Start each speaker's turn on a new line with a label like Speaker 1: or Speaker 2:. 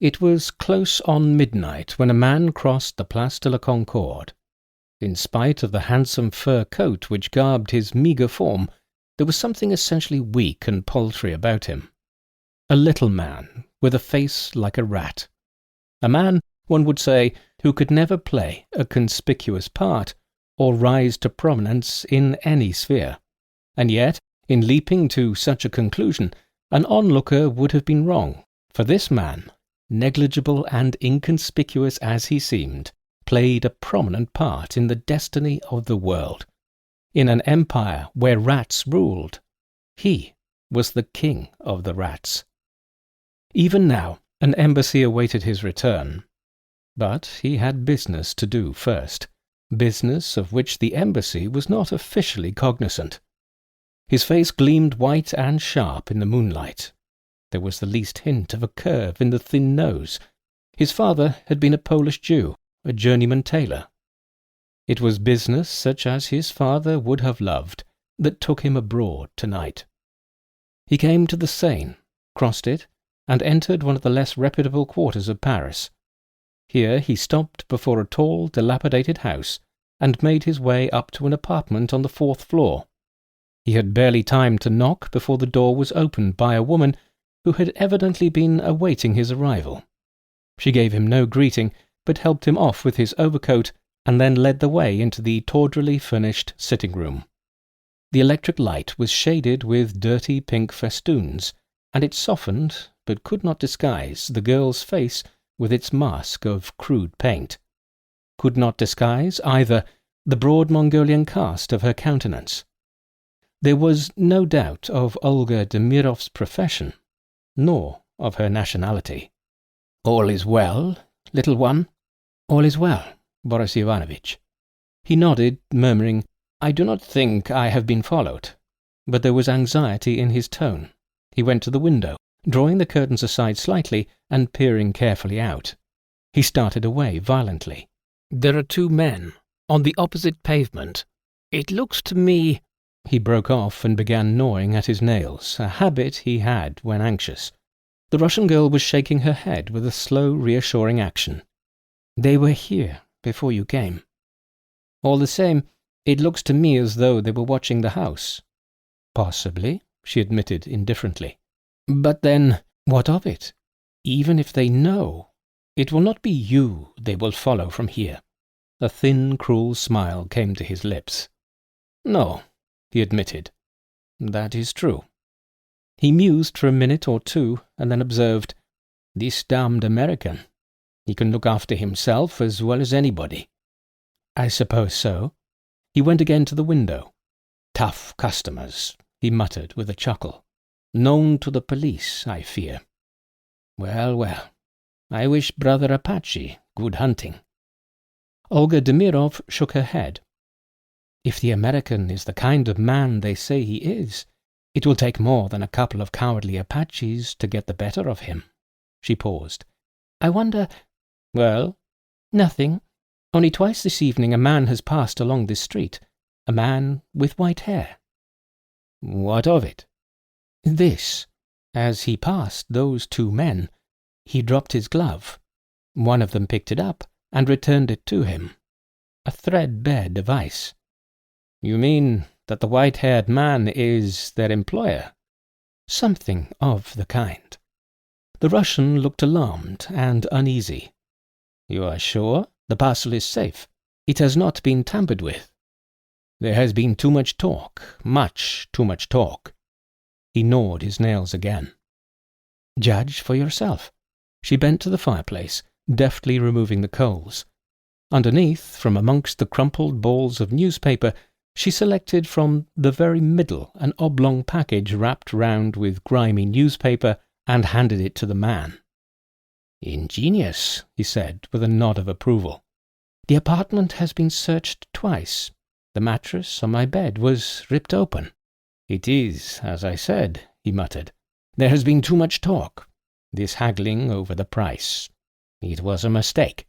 Speaker 1: It was close on midnight when a man crossed the Place de la Concorde. In spite of the handsome fur coat which garbed his meagre form, there was something essentially weak and paltry about him. A little man, with a face like a rat. A man, one would say, who could never play a conspicuous part, or rise to prominence in any sphere. And yet, in leaping to such a conclusion, an onlooker would have been wrong, for this man, negligible and inconspicuous as he seemed, played a prominent part in the destiny of the world. In an empire where rats ruled, he was the king of the rats. Even now, an embassy awaited his return. But he had business to do first, business of which the embassy was not officially cognizant. His face gleamed white and sharp in the moonlight. There was the least hint of a curve in the thin nose. His father had been a Polish Jew, a journeyman tailor. It was business such as his father would have loved that took him abroad tonight. He came to the Seine, crossed it, and entered one of the less reputable quarters of Paris. Here he stopped before a tall, dilapidated house, and made his way up to an apartment on the 4th floor. He had barely time to knock before the door was opened by a woman who had evidently been awaiting his arrival. She gave him no greeting, but helped him off with his overcoat, and then led the way into the tawdrily furnished sitting-room. The electric light was shaded with dirty pink festoons, and it softened, but could not disguise, the girl's face with its mask of crude paint. Could not disguise, either, the broad Mongolian cast of her countenance. There was no doubt of Olga Demirov's profession, nor of her nationality. "All is well, little one?" "All is well, Boris Ivanovitch." He nodded, murmuring, "I do not think I have been followed." But there was anxiety in his tone. He went to the window, drawing the curtains aside slightly and peering carefully out. He started away violently. "There are 2 men on the opposite pavement. It looks to me—" He broke off and began gnawing at his nails, a habit he had when anxious. The Russian girl was shaking her head with a slow, reassuring action. "They were here before you came." "All the same, it looks to me as though they were watching the house." "Possibly," she admitted indifferently. "But then, what of it? Even if they know, it will not be you they will follow from here." A thin, cruel smile came to his lips. "No," he admitted. "That is true." He mused for a minute or two, and then observed, "This damned American. He can look after himself as well as anybody." "I suppose so." He went again to the window. "Tough customers," he muttered with a chuckle. "Known to the police, I fear. Well, well, I wish Brother Apache good hunting." Olga Demirov shook her head. "If the American is the kind of man they say he is, it will take more than a couple of cowardly Apaches to get the better of him." She paused. "I wonder—" "Well?" "Nothing. Only twice this evening a man has passed along this street. A man with white hair." "What of it?" "This. As he passed those 2 men, he dropped his glove. One of them picked it up and returned it to him. A threadbare device." "You mean that the white-haired man is their employer?" "Something of the kind." The Russian looked alarmed and uneasy. "You are sure the parcel is safe? It has not been tampered with?" "There has been too much talk, much too much talk." He gnawed his nails again. "Judge for yourself." She bent to the fireplace, deftly removing the coals. Underneath, from amongst the crumpled balls of newspaper, she selected from the very middle an oblong package wrapped round with grimy newspaper and handed it to the man. "Ingenious," he said, with a nod of approval. "The apartment has been searched twice. The mattress on my bed was ripped open." "It is, as I said," he muttered. "There has been too much talk. This haggling over the price. It was a mistake."